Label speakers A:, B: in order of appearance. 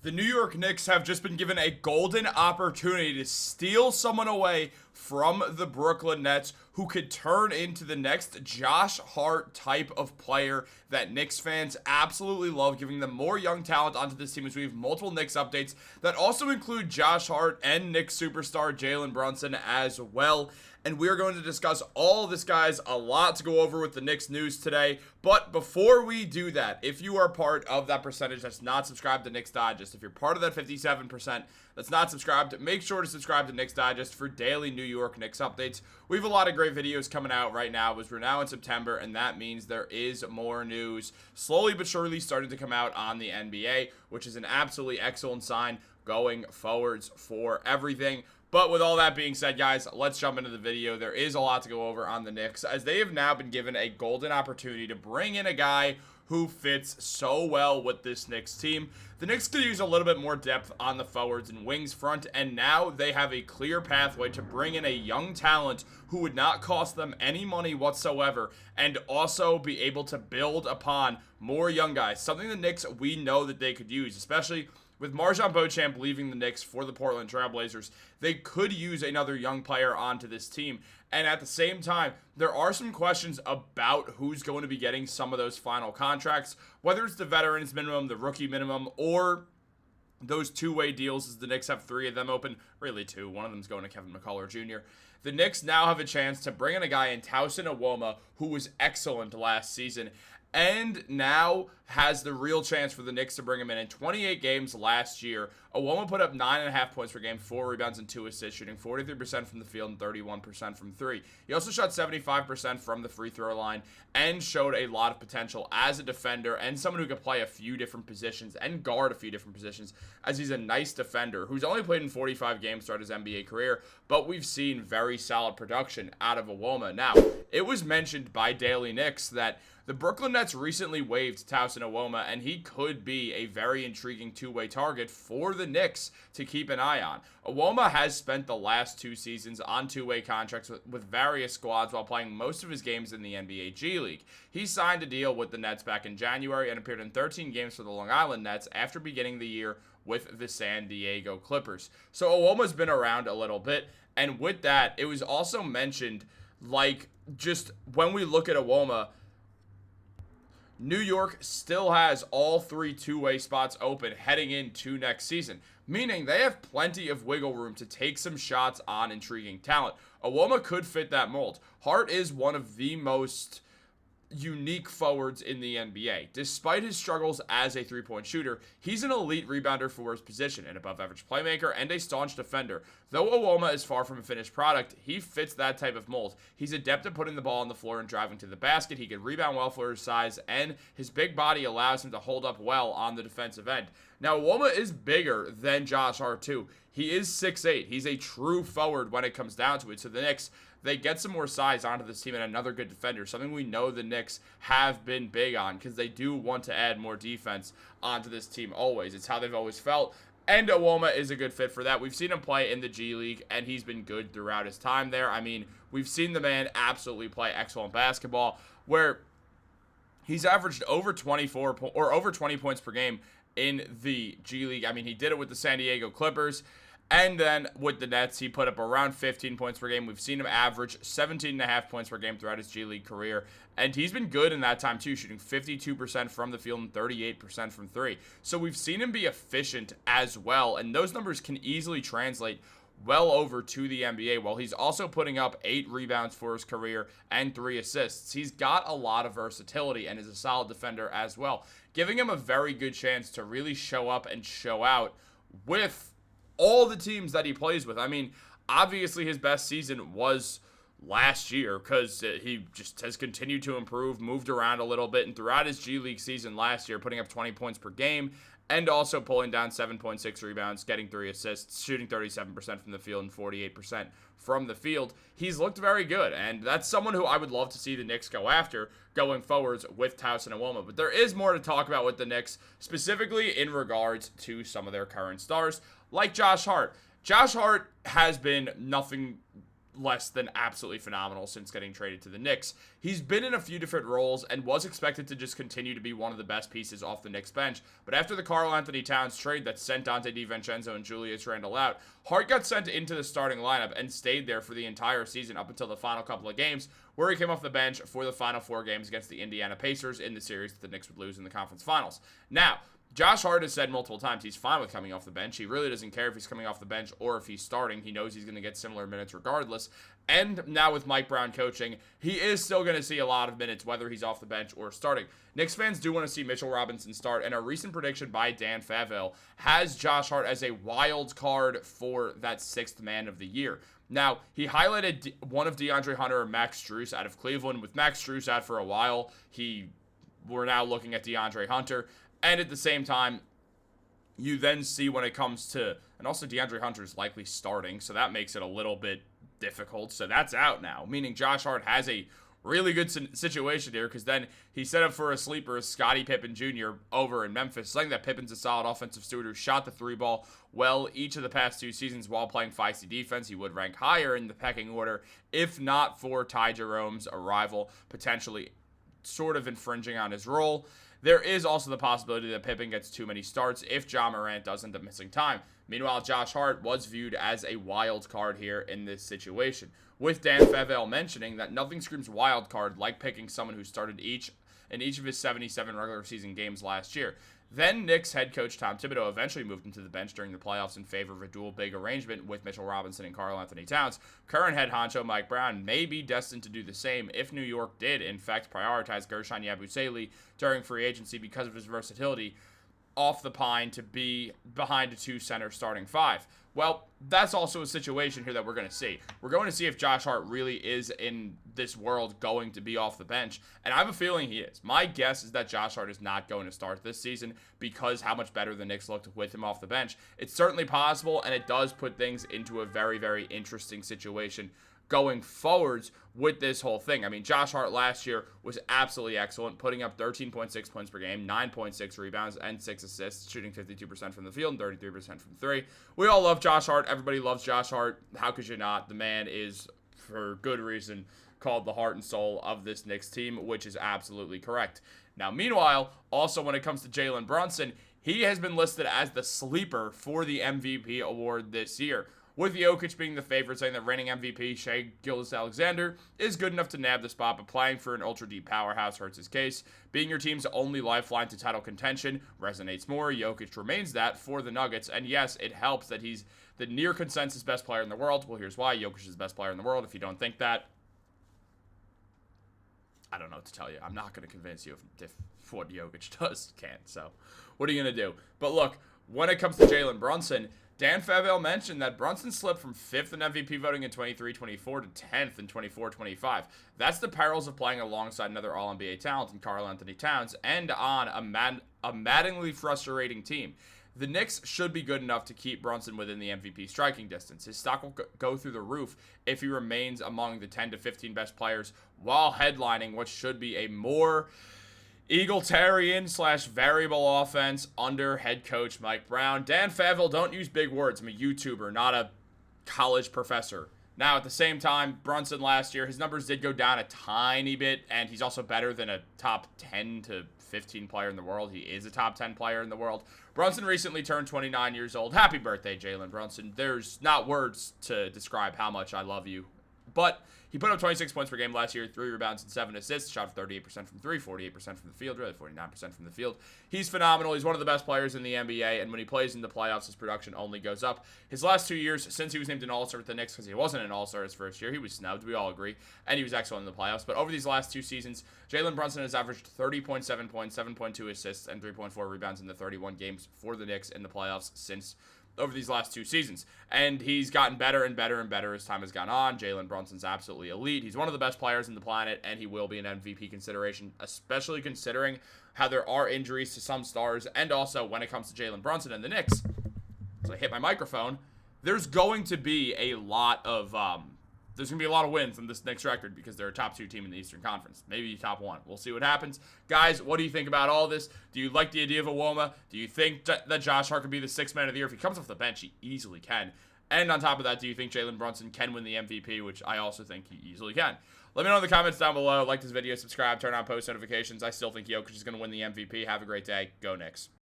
A: The New York Knicks have just been given a golden opportunity to steal someone away from the Brooklyn Nets who could turn into the next Josh Hart type of player that Knicks fans absolutely love, giving them more young talent onto this team as we have multiple Knicks updates that also include Josh Hart and Knicks superstar Jalen Brunson as well. And we are going to discuss all of this, guys. A lot to go over with the Knicks news today. But before we do that, if you are part of that percentage that's not subscribed to Knicks Digest, if you're part of that 57% that's not subscribed, make sure to subscribe to Knicks Digest for daily New York Knicks updates. We have a lot of great videos coming out right now as we're now in September, and that means there is more news slowly but surely starting to come out on the NBA, which is an absolutely excellent sign going forwards for everything. But with all that being said, guys, let's jump into the video. There is a lot to go over on the Knicks as they have now been given a golden opportunity to bring in a guy who fits so well with this Knicks team. The Knicks could use a little bit more depth on the forwards and wings front, and now they have a clear pathway to bring in a young talent who would not cost them any money whatsoever and also be able to build upon more young guys. Something the Knicks, we know that they could use, especially with MarJon Beauchamp leaving the Knicks for the Portland Trail Blazers. They could use another young player onto this team. And at the same time, there are some questions about who's going to be getting some of those final contracts, whether it's the veterans minimum, the rookie minimum, or those two-way deals, as the Knicks have three of them open. Really two. One of them's going to Kevin McCullough Jr. The Knicks now have a chance to bring in a guy in Tosan Evbuomwan who was excellent last season, and now has the real chance for the Knicks to bring him in 28 games last year. Evbuomwan put up 9.5 points per game, 4 rebounds, and 2 assists, shooting 43% from the field and 31% from three. He also shot 75% from the free throw line and showed a lot of potential as a defender and someone who could play a few different positions and guard a few different positions, as he's a nice defender who's only played in 45 games throughout his NBA career, but we've seen very solid production out of Evbuomwan. Now, it was mentioned by Daily Knicks that the Brooklyn Nets recently waived Tosan Evbuomwan, and he could be a very intriguing two-way target for the Knicks to keep an eye on. Evbuomwan has spent the last 2 seasons on two-way contracts with various squads while playing most of his games in the NBA G League. He signed a deal with the Nets back in January and appeared in 13 games for the Long Island Nets after beginning the year with the San Diego Clippers. So Evbuomwan's been around a little bit, and with that, it was also mentioned, like, just when we look at Evbuomwan, New York still has all 3 two-way spots open heading into next season, meaning they have plenty of wiggle room to take some shots on intriguing talent. Evbuomwan could fit that mold. Hart is one of the most unique forwards in the NBA. Despite his struggles as a three-point shooter, he's an elite rebounder for his position, an above-average playmaker, and a staunch defender. Though Evbuomwan is far from a finished product, he fits that type of mold. He's adept at putting the ball on the floor and driving to the basket. He can rebound well for his size, and his big body allows him to hold up well on the defensive end. Now, Evbuomwan is bigger than Josh Hart, too. He is 6'8". He's a true forward when it comes down to it. So the Knicks, they get some more size onto this team and another good defender, something we know the Knicks have been big on because they do want to add more defense onto this team always. It's how they've always felt, and Evbuomwan is a good fit for that. We've seen him play in the G League, and he's been good throughout his time there. I mean, we've seen the man absolutely play excellent basketball, where he's averaged over 20 points per game in the G League. I mean, he did it with the San Diego Clippers. And then with the Nets, he put up around 15 points per game. We've seen him average 17.5 points per game throughout his G League career. And he's been good in that time, too, shooting 52% from the field and 38% from three. So we've seen him be efficient as well. And those numbers can easily translate well over to the NBA, while he's also putting up 8 rebounds for his career and 3 assists. He's got a lot of versatility and is a solid defender as well, giving him a very good chance to really show up and show out with all the teams that he plays with. I mean, obviously his best season was last year because he just has continued to improve, moved around a little bit, and throughout his G League season last year, putting up 20 points per game and also pulling down 7.6 rebounds, getting 3 assists, shooting 37% from the field and 48% from the field. He's looked very good, and that's someone who I would love to see the Knicks go after going forwards with Tosan Evbuomwan. But there is more to talk about with the Knicks, specifically in regards to some of their current stars, like Josh Hart. Josh Hart has been nothing less than absolutely phenomenal since getting traded to the Knicks. He's been in a few different roles and was expected to just continue to be one of the best pieces off the Knicks bench. But after the Karl-Anthony Towns trade that sent Dante DiVincenzo and Julius Randle out, Hart got sent into the starting lineup and stayed there for the entire season up until the final couple of games, where he came off the bench for the final 4 games against the Indiana Pacers in the series that the Knicks would lose in the conference finals. Now, Josh Hart has said multiple times he's fine with coming off the bench. He really doesn't care if he's coming off the bench or if he's starting. He knows he's going to get similar minutes regardless. And now with Mike Brown coaching, he is still going to see a lot of minutes, whether he's off the bench or starting. Knicks fans do want to see Mitchell Robinson start, and a recent prediction by Dan Favell has Josh Hart as a wild card for that 6th man of the year. Now, he highlighted one of DeAndre Hunter or Max Strus out of Cleveland. With Max Strus out for a while, we're now looking at DeAndre Hunter. And at the same time, you then see when it comes to, and also DeAndre Hunter is likely starting, so that makes it a little bit difficult. So that's out now, meaning Josh Hart has a really good situation here, because then he set up for a sleeper, Scottie Pippen Jr. over in Memphis, saying that Pippen's a solid offensive steward who shot the 3-ball well each of the past 2 seasons while playing feisty defense. He would rank higher in the pecking order if not for Ty Jerome's arrival, potentially sort of infringing on his role. There is also the possibility that Pippen gets too many starts if Ja Morant does end up missing time. Meanwhile, Josh Hart was viewed as a wild card here in this situation, with Dan Favell mentioning that nothing screams wild card like picking someone who started in each of his 77 regular season games last year. Then Knicks head coach Tom Thibodeau eventually moved him to the bench during the playoffs in favor of a dual big arrangement with Mitchell Robinson and Karl-Anthony Towns. Current head honcho Mike Brown may be destined to do the same if New York did, in fact, prioritize Gershon Yabusele during free agency because of his versatility off the pine to be behind a 2-center starting 5. Well, that's also a situation here that we're going to see. We're going to see if Josh Hart really is in this world going to be off the bench, and I have a feeling he is. My guess is that Josh Hart is not going to start this season because how much better the Knicks looked with him off the bench. It's certainly possible, and it does put things into a very, very interesting situation going forwards with this whole thing. I mean, Josh Hart last year was absolutely excellent, putting up 13.6 points per game, 9.6 rebounds, and 6 assists, shooting 52% from the field and 33% from 3. We all love Josh Hart. Everybody loves Josh Hart. How could you not? The man is, for good reason, called the heart and soul of this Knicks team, which is absolutely correct. Now, meanwhile, also when it comes to Jalen Brunson, he has been listed as the sleeper for the MVP award this year, with Jokic being the favorite, saying that reigning MVP Shai Gilgeous-Alexander is good enough to nab the spot, but playing for an ultra-deep powerhouse hurts his case. Being your team's only lifeline to title contention resonates more. Jokic remains that for the Nuggets, and yes, it helps that he's the near consensus best player in the world. Well, here's why. Jokic is the best player in the world. If you don't think that, I don't know what to tell you. I'm not going to convince you if what Jokic does can't, so what are you going to do? But look, when it comes to Jalen Brunson, Dan Favell mentioned that Brunson slipped from 5th in MVP voting in 23-24 to 10th in 24-25. That's the perils of playing alongside another All-NBA talent in Karl-Anthony Towns and on a maddeningly frustrating team. The Knicks should be good enough to keep Brunson within the MVP striking distance. His stock will go through the roof if he remains among the 10 to 15 best players while headlining what should be a more egalitarian/variable offense under head coach Mike Brown. Dan Favell, don't use big words. I'm a YouTuber, not a college professor. Now, at the same time, Brunson last year, his numbers did go down a tiny bit, and he's also better than a top 10 to 15 player in the world. He is a top 10 player in the world. Brunson recently turned 29 years old. Happy birthday, Jalen Brunson. There's not words to describe how much I love you. But he put up 26 points per game last year, 3 rebounds and 7 assists, shot 38% from 3, 48% from the field, really 49% from the field. He's phenomenal. He's one of the best players in the NBA, and when he plays in the playoffs, his production only goes up. His last 2 years, since he was named an All-Star with the Knicks, because he wasn't an All-Star his first year, he was snubbed, we all agree, and he was excellent in the playoffs. But over these last 2 seasons, Jalen Brunson has averaged 30.7 points, 7.2 assists, and 3.4 rebounds in the 31 games for the Knicks in the playoffs since over these last 2 seasons. And he's gotten better and better and better as time has gone on. Jalen Brunson's absolutely elite. He's one of the best players in the planet, and he will be an MVP consideration, especially considering how there are injuries to some stars. And also, when it comes to Jalen Brunson and the Knicks, as I hit my microphone, there's going to be a lot of wins in this Knicks record because they're a top 2 team in the Eastern Conference. Maybe top 1. We'll see what happens. Guys, what do you think about all this? Do you like the idea of Evbuomwan? Do you think that Josh Hart could be the 6th man of the year? If he comes off the bench, he easily can. And on top of that, do you think Jalen Brunson can win the MVP, which I also think he easily can? Let me know in the comments down below. Like this video, subscribe, turn on post notifications. I still think Jokic is going to win the MVP. Have a great day. Go Knicks.